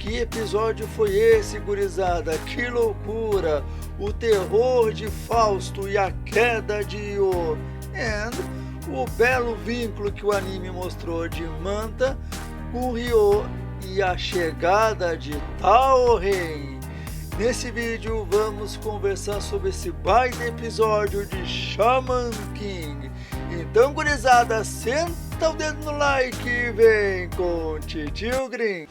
Que episódio foi esse, gurizada? Que loucura! O terror de Fausto e a queda de Io. E o belo vínculo que o anime mostrou de Manta com Ryo e a chegada de Taoren. Nesse vídeo vamos conversar sobre esse baita episódio de Shaman King. Então, gurizada, senta o dedo no like e vem com Titio Green.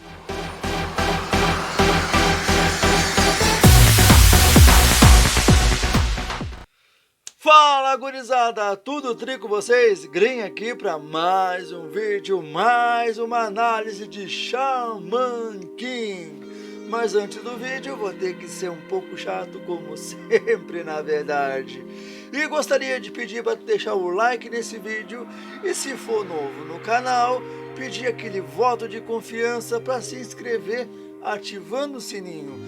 Fala, gurizada, tudo tri com vocês? Green aqui para mais um vídeo, mais uma análise de Shaman King. Mas antes do vídeo vou ter que ser um pouco chato, como sempre, na verdade. E gostaria de pedir para deixar o like nesse vídeo e, se for novo no canal, pedir aquele voto de confiança para se inscrever ativando o sininho.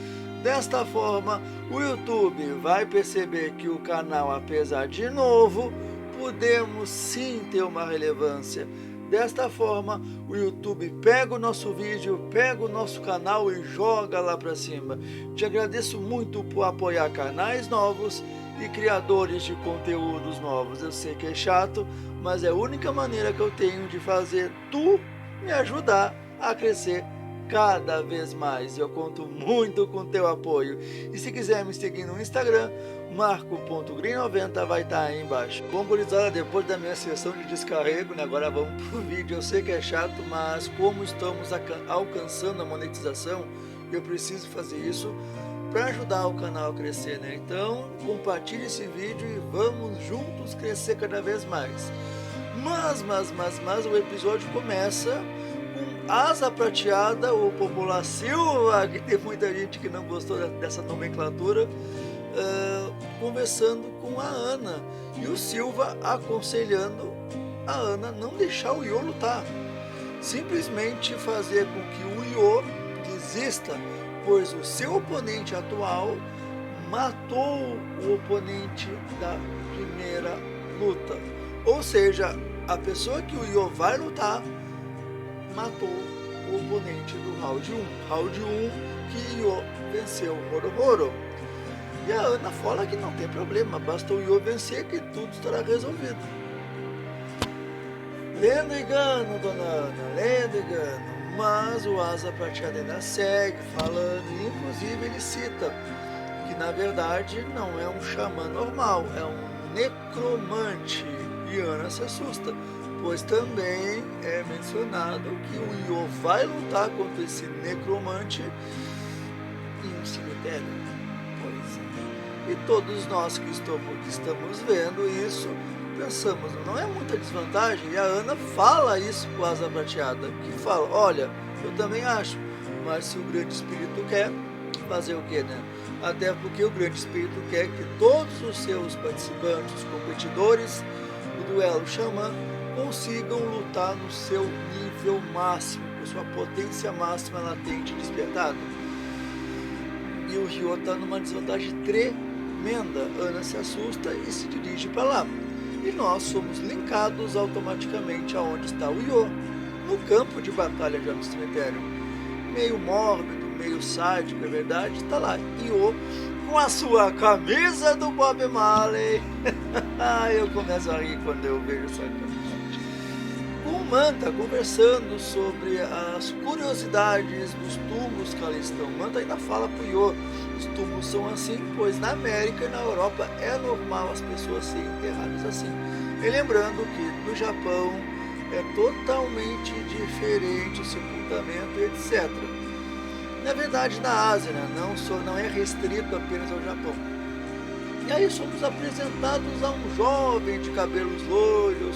Desta forma, o YouTube vai perceber que o canal, apesar de novo, podemos sim ter uma relevância. Desta forma, o YouTube pega o nosso vídeo, pega o nosso canal e joga lá para cima. Te agradeço muito por apoiar canais novos e criadores de conteúdos novos. Eu sei que é chato, mas é a única maneira que eu tenho de fazer tu me ajudar a crescer cada vez mais. Eu conto muito com teu apoio. E se quiser me seguir no Instagram, marco.green90 vai estar aí embaixo. Bom, gurizada, depois da minha sessão de descarrego, né, agora vamos pro vídeo. Eu sei que é chato, mas como estamos alcançando a monetização, eu preciso fazer isso para ajudar o canal a crescer, né? Então, compartilhe esse vídeo e vamos juntos crescer cada vez mais. Mas o episódio começa com Asa Prateada, ou popular Silva, que tem muita gente que não gostou dessa nomenclatura, conversando com a Ana, e o Silva aconselhando a Ana não deixar o Io lutar, simplesmente fazer com que o Io desista, pois o seu oponente atual matou o oponente da primeira luta, ou seja, a pessoa que o Io vai lutar matou o oponente do round 1. Round 1 que Io venceu Horo. E a Ana fala que não tem problema, basta o Io vencer que tudo estará resolvido. Lendo engano, dona Ana, lendo engano. Mas o Asa Prateada ainda segue falando, e inclusive ele cita que na verdade não é um xamã normal, é um necromante. E Ana se assusta, pois também é mencionado que o Io vai lutar contra esse necromante em um cemitério. Pois é. E todos nós que estamos vendo isso, pensamos, não é muita desvantagem? E a Ana fala isso com a Asa Prateada, que fala, olha, eu também acho, mas se o Grande Espírito quer, fazer o que, né? Até porque o Grande Espírito quer que todos os seus participantes, competidores do duelo xamã, consigam lutar no seu nível máximo, com sua potência máxima latente despertada. E o Ryo está numa desvantagem tremenda. Ana se assusta e se dirige para lá. E nós somos linkados automaticamente aonde está o Ryo, no campo de batalha já no cemitério. Meio mórbido, meio sádico, é verdade, está lá. Ryo com a sua camisa do Bob Marley. Eu começo a rir quando eu vejo essa camisa. Com Manta conversando sobre as curiosidades dos túmulos que ali estão. Manta ainda fala pro Io, os túmulos são assim, pois na América e na Europa é normal as pessoas serem enterradas assim. E lembrando que no Japão é totalmente diferente o sepultamento, etc. Na verdade, na Ásia, né, não é restrito apenas ao Japão. E aí somos apresentados a um jovem de cabelos loiros,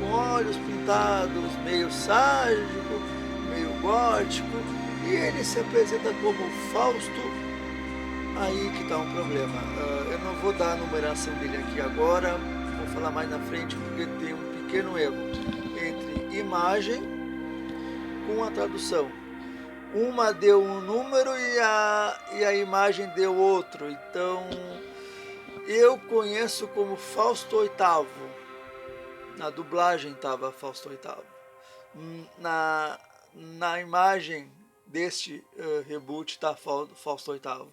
com olhos pintados, meio sádico, meio gótico, e ele se apresenta como Fausto. Aí que está um problema. Eu não vou dar a numeração dele aqui agora, vou falar mais na frente, porque tem um pequeno erro entre imagem com a tradução. Uma deu um número e a imagem deu outro. Então, eu conheço como Fausto VIII. Na dublagem estava Fausto VIII. Na imagem deste reboot da Fausto VIII.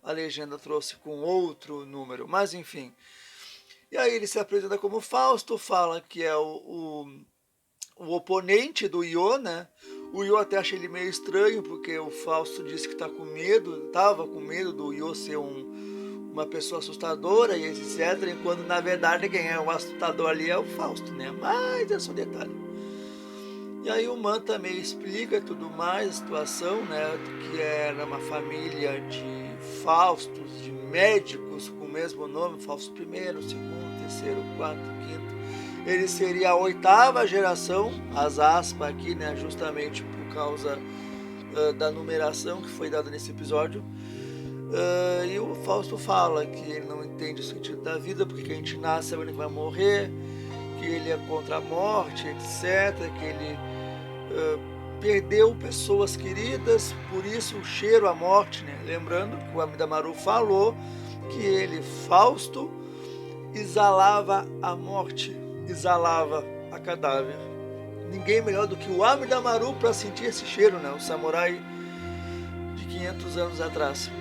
A legenda trouxe com outro número, mas enfim. E aí ele se apresenta como Fausto, fala que é o oponente do Io, né? O Io até acha ele meio estranho, porque o Fausto disse que estava com medo do Io ser uma pessoa assustadora e etc. Enquanto na verdade quem é o assustador ali é o Fausto, né? Mas é só detalhe. E aí o Man também explica tudo mais, a situação, né? Que era uma família de Faustos, de médicos com o mesmo nome, Fausto I, segundo, terceiro, quarto, quinto. Ele seria a 8ª geração, as aspas aqui, né? Justamente por causa da numeração que foi dada nesse episódio. E o Fausto fala que ele não entende o sentido da vida, porque a gente nasce sabendo que vai morrer, que ele é contra a morte, etc. Que ele perdeu pessoas queridas, por isso o cheiro à morte, né? Lembrando que o Amidamaru falou que ele, Fausto, exalava a morte, exalava a cadáver. Ninguém melhor do que o Amidamaru para sentir esse cheiro, né? O samurai de 500 anos atrás.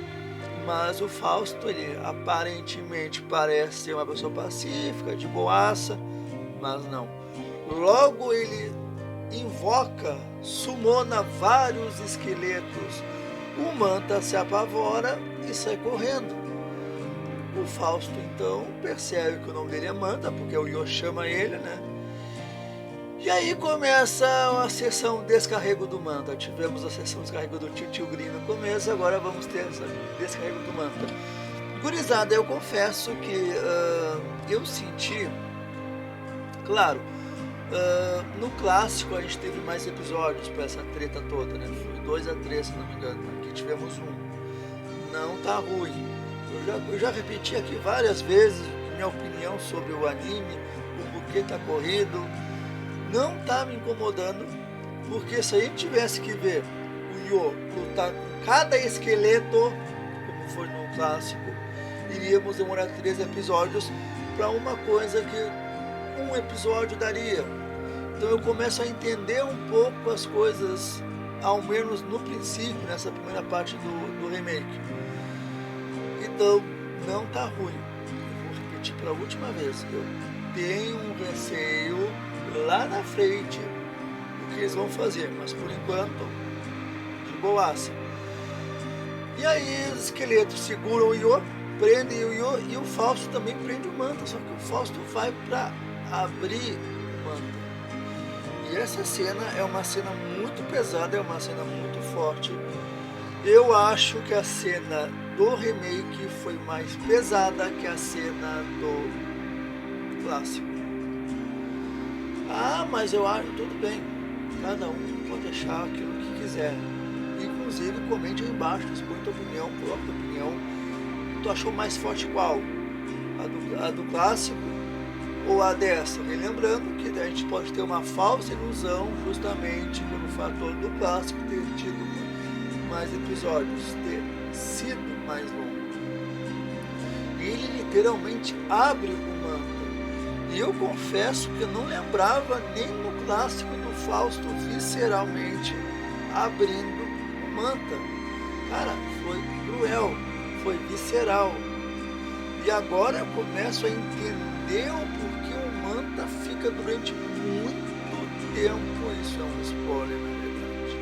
Mas o Fausto, ele aparentemente parece ser uma pessoa pacífica, de boaça, mas não. Logo ele invoca, sumona vários esqueletos. O Manta se apavora e sai correndo. O Fausto então percebe que o nome dele é Manta, porque o Io chama ele, né? E aí começa a sessão descarrego do Manta. Tivemos a sessão descarrego do Tio Green no começo, agora vamos ter essa descarrego do Manta. Gurizada, eu confesso que eu senti, claro, no clássico a gente teve mais episódios para essa treta toda, né? Foi 2-3, se não me engano. Aqui tivemos um. Não tá ruim. Eu já repeti aqui várias vezes minha opinião sobre o anime, o porquê tá corrido. Não tá me incomodando, porque se a gente tivesse que ver o Io lutar com cada esqueleto, como foi no clássico, iríamos demorar 3 episódios para uma coisa que um episódio daria. Então eu começo a entender um pouco as coisas, ao menos no princípio, nessa primeira parte do remake. Então não tá ruim. Eu vou repetir pela última vez. Eu tenho um receio lá na frente o que eles vão fazer, mas por enquanto de boaça. E aí os esqueletos seguram o Io, prendem o Io, e o Fausto também prende o Manta, só que o Fausto vai para abrir o Manta. E essa cena é uma cena muito pesada, é uma cena muito forte. Eu acho que a cena do remake foi mais pesada que a cena do clássico. Ah, mas eu acho, tudo bem, cada um pode achar aquilo que quiser. Inclusive, comente aí embaixo, expõe tua opinião, coloca tua opinião. Tu achou mais forte qual? A do clássico ou a dessa? E lembrando que a gente pode ter uma falsa ilusão justamente pelo fator do clássico ter tido mais episódios, ter sido mais longo. Ele literalmente abre o Manta. E eu confesso que eu não lembrava nem no clássico do Fausto visceralmente abrindo o Manta. Cara, foi cruel, foi visceral. E agora eu começo a entender o porquê o Manta fica durante muito tempo. Isso é um spoiler, na verdade.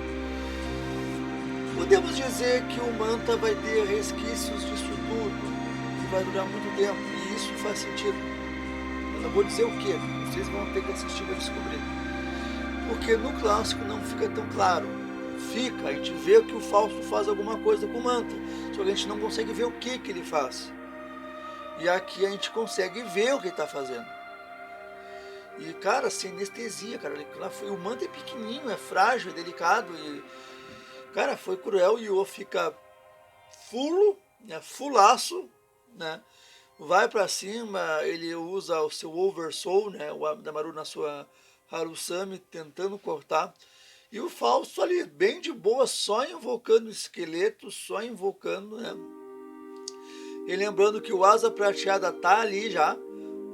Podemos dizer que o Manta vai ter resquícios disso tudo, que vai durar muito tempo, e isso faz sentido. Eu vou dizer o que? Vocês vão ter que assistir para descobrir. Porque no clássico não fica tão claro. Fica, a gente vê que o Fausto faz alguma coisa com o Manta, só que a gente não consegue ver o que ele faz. E aqui a gente consegue ver o que ele está fazendo. E cara, sem anestesia, cara. O Manta é pequenininho, é frágil, é delicado. E cara, foi cruel. E o Io fica fulo, né, fulaço, né? Vai pra cima, ele usa o seu Oversoul, né, o Amidamaru na sua Harusami, tentando cortar. E o Fausto ali, bem de boa, só invocando o esqueleto, só invocando, né. E lembrando que o Asa Prateada tá ali já,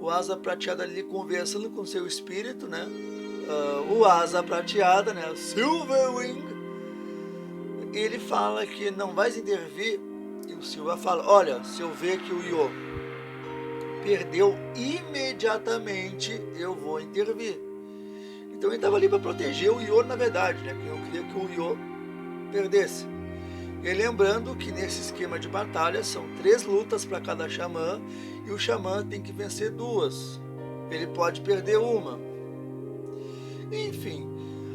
o Asa Prateada ali conversando com seu espírito, né. O Asa Prateada, né, Silverwing, ele fala que não vai intervir, e o Silva fala, olha, se eu ver que o Iô perdeu imediatamente, eu vou intervir. Então ele estava ali para proteger o Iô, na verdade, né? Porque eu queria que o Iô perdesse. E lembrando que nesse esquema de batalha são 3 lutas para cada xamã, e o xamã tem que vencer 2. Ele pode perder uma. Enfim,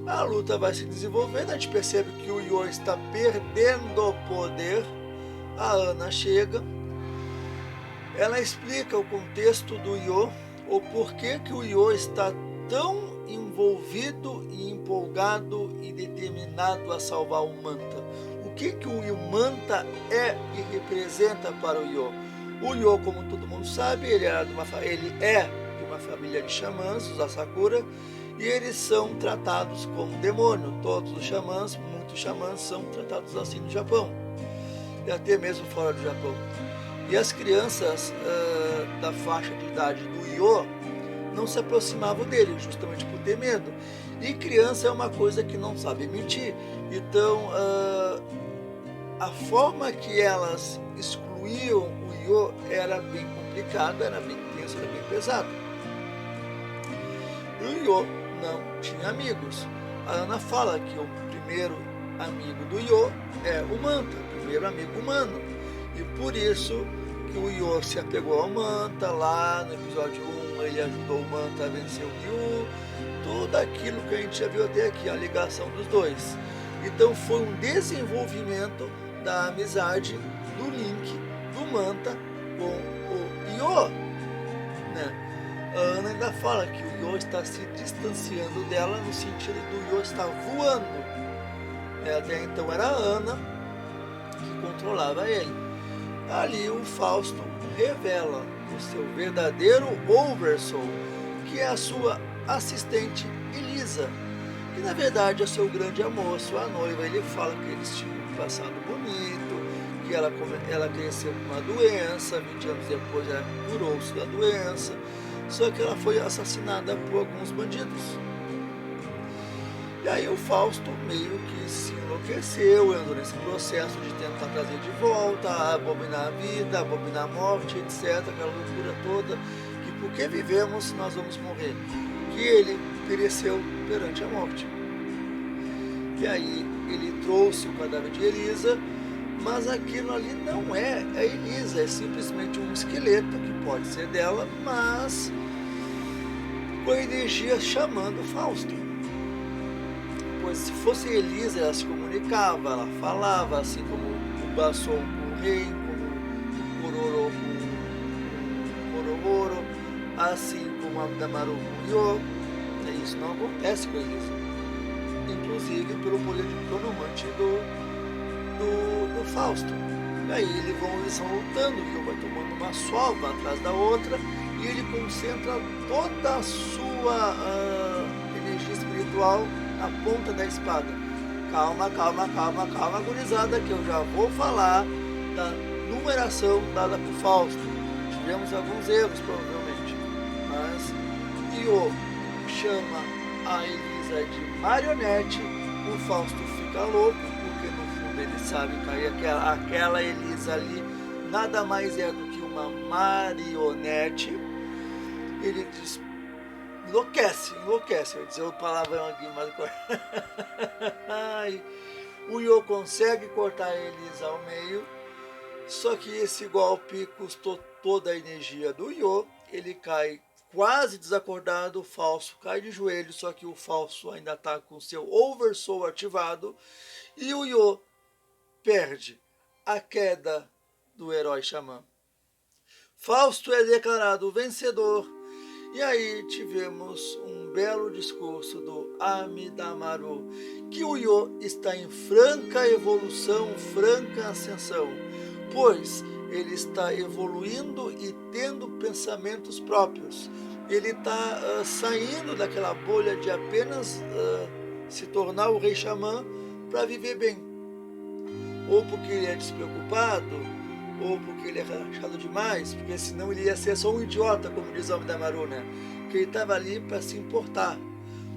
a luta vai se desenvolvendo, a gente percebe que o Iô está perdendo o poder. A Ana chega, ela explica o contexto do Iô, o porquê que o Iô está tão envolvido e empolgado e determinado a salvar o Manta. O que o Manta é e representa para o Iô? O Iô, como todo mundo sabe, ele é de uma família de xamãs, os Asakura, e eles são tratados como demônio. Todos os xamãs, muitos xamãs são tratados assim no Japão, e até mesmo fora do Japão. E as crianças da faixa de idade do Iô não se aproximavam dele, justamente por ter medo. E criança é uma coisa que não sabe mentir. Então, a forma que elas excluíam o Iô era bem complicada, era bem tenso, era bem pesado. O Iô não tinha amigos. A Ana fala que o primeiro amigo do Iô é o Manta, o primeiro amigo humano. E por isso que o Iô se apegou ao Manta. Lá no episódio 1 ele ajudou o Manta a vencer o Ryu. Tudo aquilo que a gente já viu até aqui, a ligação dos dois. Então foi um desenvolvimento da amizade do Link, do Manta com o Iô, né? A Ana ainda fala que o Iô está se distanciando dela, no sentido do Iô estar voando. Até então era a Ana que controlava ele. Ali o Fausto revela o seu verdadeiro Oversoul, que é a sua assistente Elisa, que na verdade é seu grande amor, sua noiva. Ele fala que eles tinham um passado bonito, que ela cresceu com uma doença, 20 anos depois ela curou-se da doença, só que ela foi assassinada por alguns bandidos. E aí o Fausto meio que se enlouqueceu, entrou nesse processo de tentar trazer de volta, abominar a vida, abominar a morte, etc. Aquela loucura toda, que porque vivemos nós vamos morrer. Que ele pereceu perante a morte. E aí ele trouxe o cadáver de Elisa, mas aquilo ali não é a Elisa, é simplesmente um esqueleto, que pode ser dela, mas com a energia chamando Fausto. Pois se fosse Elisa, ela se comunicava, ela falava, assim como o Basson com o rei, como o Kororo com o Koromoro, assim como a Damaru com o Iô. Isso não acontece com Elisa, inclusive pelo poder de cronomante do Fausto. E aí eles estão lutando, o Iô vai tomando uma sova atrás da outra, e ele concentra toda a sua energia espiritual na ponta da espada. Calma, gurizada, que eu já vou falar da numeração dada por Fausto. Tivemos alguns erros, provavelmente, mas Iô chama a Elisa de marionete. O Fausto fica louco, porque no fundo ele sabe que aquela Elisa ali nada mais é do que uma marionete. Ele diz, enlouquece, eu vou dizer o palavrão aqui, mas o Iô consegue cortar a Elisa ao meio, só que esse golpe custou toda a energia do Iô. Ele cai quase desacordado, o Fausto cai de joelho, só que o Fausto ainda está com seu Oversoul ativado, e o Iô perde a queda do herói xamã. Fausto é declarado vencedor, e aí tivemos um belo discurso do Amidamaru, que o Iô está em franca evolução, franca ascensão, pois ele está evoluindo e tendo pensamentos próprios. Ele está saindo daquela bolha de apenas se tornar o rei xamã para viver bem. Ou porque ele é despreocupado, ou porque ele é relaxado demais, porque senão ele ia ser só um idiota, como diz o Amidamaru, né? Que ele estava ali para se importar,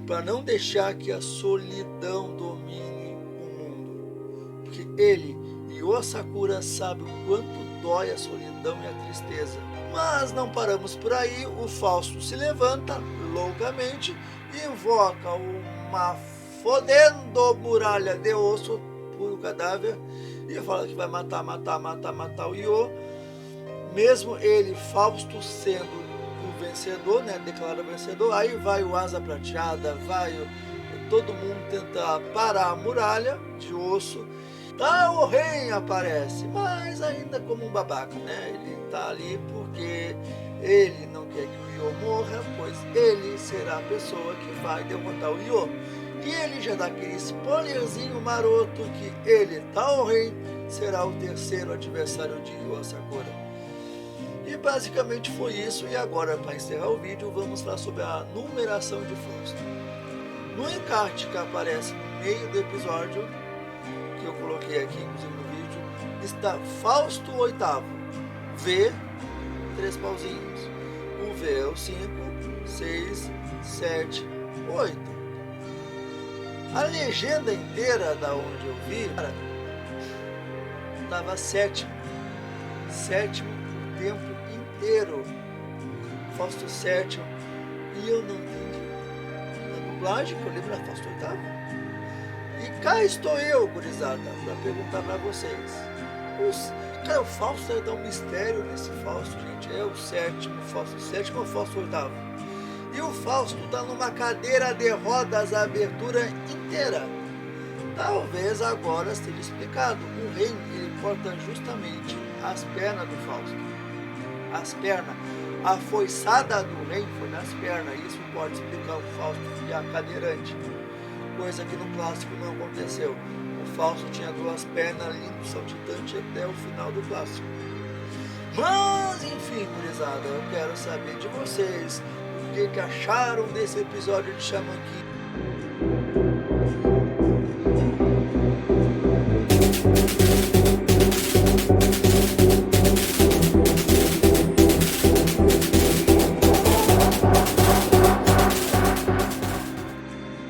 para não deixar que a solidão domine o mundo. Porque ele e o Sakura sabem o quanto dói a solidão e a tristeza. Mas não paramos por aí, o Fausto se levanta loucamente e invoca uma fodendo muralha de osso, puro cadáver, e fala que vai matar o Io, mesmo ele, Fausto, sendo o vencedor, né, declarado vencedor. Aí vai o Asa Prateada, vai todo mundo tentar parar a muralha de osso. O Ren aparece, mas ainda como um babaca, né? Ele tá ali porque ele não quer que o Io morra, pois ele será a pessoa que vai derrotar o Io. E ele já dá aquele spoilerzinho maroto que ele, o Ren, será o terceiro adversário de Io Sakura. E basicamente foi isso. E agora, para encerrar o vídeo, vamos falar sobre a numeração de Fausto. No encarte que aparece no meio do episódio, que eu coloquei aqui inclusive no vídeo, está Fausto oitavo, V, 3 pauzinhos. O V é o 5, 6, 7, 8. A legenda inteira da onde eu vi estava sétimo o tempo inteiro, Fausto sétimo, e eu não entendi. Na dublagem que eu lembro era Fausto oitavo. E cá estou eu, gurizada, para perguntar para vocês. Cara, o Fausto dá um mistério nesse Fausto, gente. É o sétimo ou Fausto oitavo? E o Fausto está numa cadeira de rodas a abertura inteira. Talvez agora esteja explicado. O Ren, ele corta justamente as pernas do Fausto. As pernas. A foiçada do Ren foi nas pernas. Isso pode explicar o Fausto ficar cadeirante. Coisa que no clássico não aconteceu. O Fausto tinha 2 pernas lindo, saltitante até o final do clássico. Mas enfim, gurizada, eu quero saber de vocês o que acharam desse episódio de Shaman King.